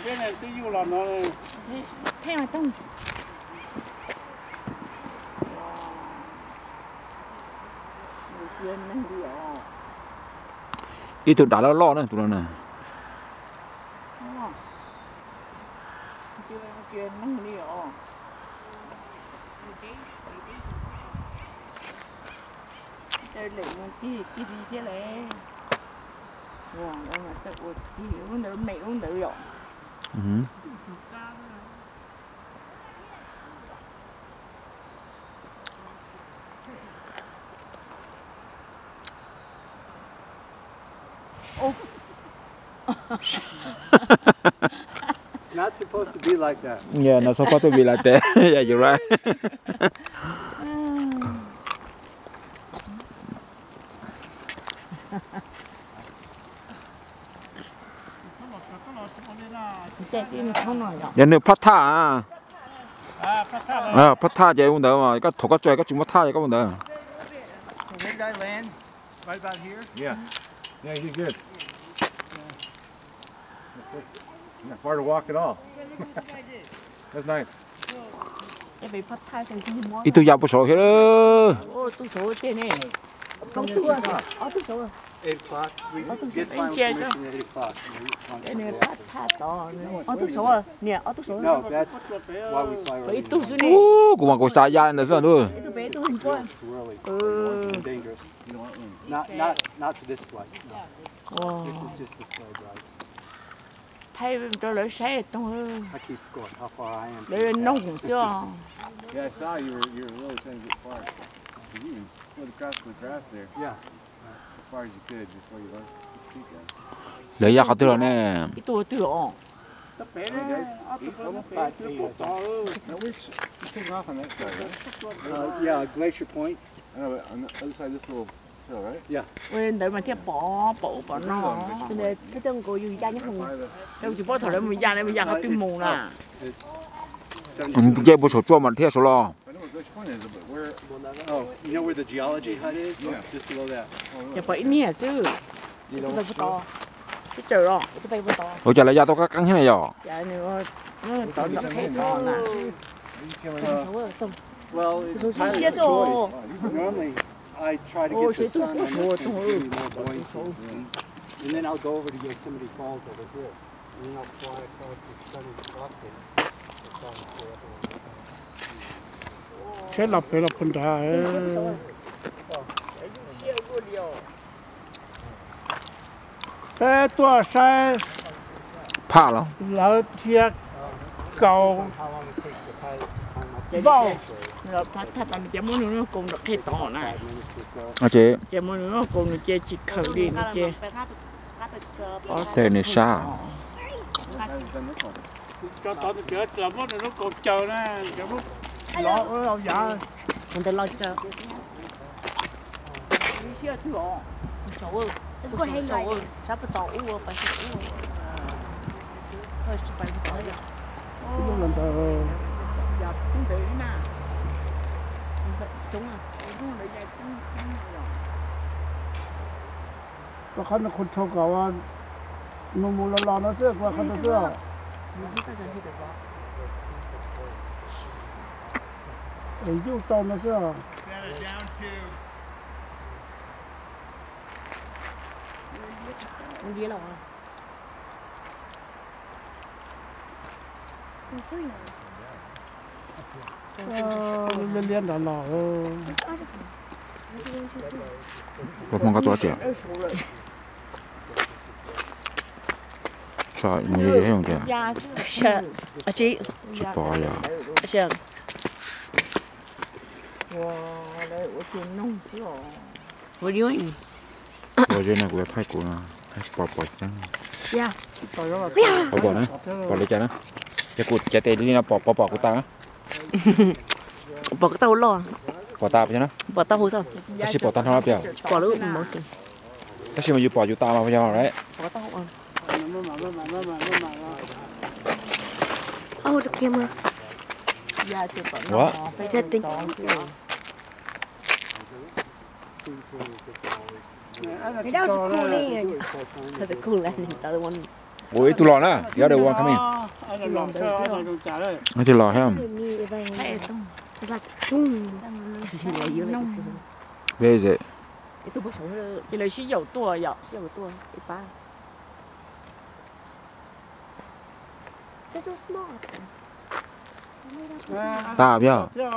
Cái này tôi yêu là nó thế mà tung ít tụi đã lo nữa tụi nó nè chuyện năng liệu đây là một cái gì thế này wow đây là chắc một cái uống được mẹ uống được rồi Not supposed to be like that. Yeah, not supposed to be like that. Yeah, you're right. 얘는 파타. 파타 제 온다. 그러니까 도가 쪼야 지금 파타 얘가 온다. Big guy land right about here. Yeah. Yeah, you did good. Not far to walk at all. That's nice. 이또 야부 소 here. Ô, tôi số tiền này. Không tôi số. 8 o'clock. We get final permission at 8 o'clock. Cái này phát tha to. Tôi số à? Nè, tôi số. No, that's why we fly Vậy early. tôi số này. 오, 그만 고 싸야 nữa luôn. Tôi bé tôi hình coi. It's early. Dangerous. Not for this flight. No. This is just a slow drive. Thay tôi lấy xe tôi. I keep score how far I am. Để nông cũng chưa. Yeah, I saw you were really trying to get far. You even slid across the grass there. Yeah. As far as you could before you left the peak out. 레이야 가더라네. Tôi tưởng. No, we took off on that side, right? Yeah, Glacier Point. I know, but on the other side of this little hill, right? Yeah. Quên để mà tiếp bỏ nó. Cái tên cô yêu gia nhất không? Đâu chỉ bỏ thổi để mình ra có tim mù nè. 이제 뭐 저쪽만 태서 로. I know what Glacier Point is, but where? Oh, you know where the geology hut is? Yeah. Just below that. Nhà phải nè chứ. Cái bay to. Cái trời đó, cái bay to. 어제 레이야 또 깡 해네 요. Dạ nữa. Nó to nó thế to nè. Well, it's pilot's choice. Normally, I try to get the sun and give me more buoyancy. And then I'll go over to Yosemite Falls over here. And then I'll fly across the sunny rock face. Thế lập phải lập phần trả cái tua sai 파 로. là chiếc cầu vào Rồi phát là mình chém muốn nó cùng được thế to nè. 아제 Chém muốn nó cùng nó chơi chỉ khởi đi nó chơi. 테니샤. cho tao chữa là mất nó còn chờ nè chở mất lọ ông dạ Mình ta lo cho. Chưa thưa. Số. Có hay người. Sắp to u phải u. Thôi phải phải. nó lần đầu Dạ chúng để nè. Chúng à. Chúng để dạy chúng.ก็เขาเป็นคนโทรกว่านูมูลลอนะเสื้อกว่าเขาเสื้อไอ้ยูตอนนะเสื้อ Con dĩa là liên liên là lò 뭐 뭔가 또 하지. 자, 뭐 얘기해요, 이제. Sợ. Chị. 저 봐야. Sợ. Wow, đây ở trên nông chứ. What are you doing? 어제는 왜 팔구나. 다시 bỏ 있어. Yeah. bỏ nữa. Bỏ lấy cho nó. Cái cụt trái tê đi nó bỏ của ta á. Bỏ cái tàu lo. bỏ ta cho nó. Bỏ tàu hồ sao? 다시 bỏ ta nó biểu. Bỏ lúc mình bỏ chừng. 다시 mà bỏ ta mà bây giờ đấy. Bỏ tàu hồ. Oh, the camera. Yeah, chụp bỏ What? nó. That thing. That was a cool land. That's a cool landing. The other one. Ủa, tôi lò nữa. Giờ đều come in. Ai là lọ cho ai là đồ trả đấy. Nó thì lò không? Hay tung. Nông. Where is it? Cái này chỉ dầu tua, dầu tua, cái ba. They're so small. Tao biết. Dạ.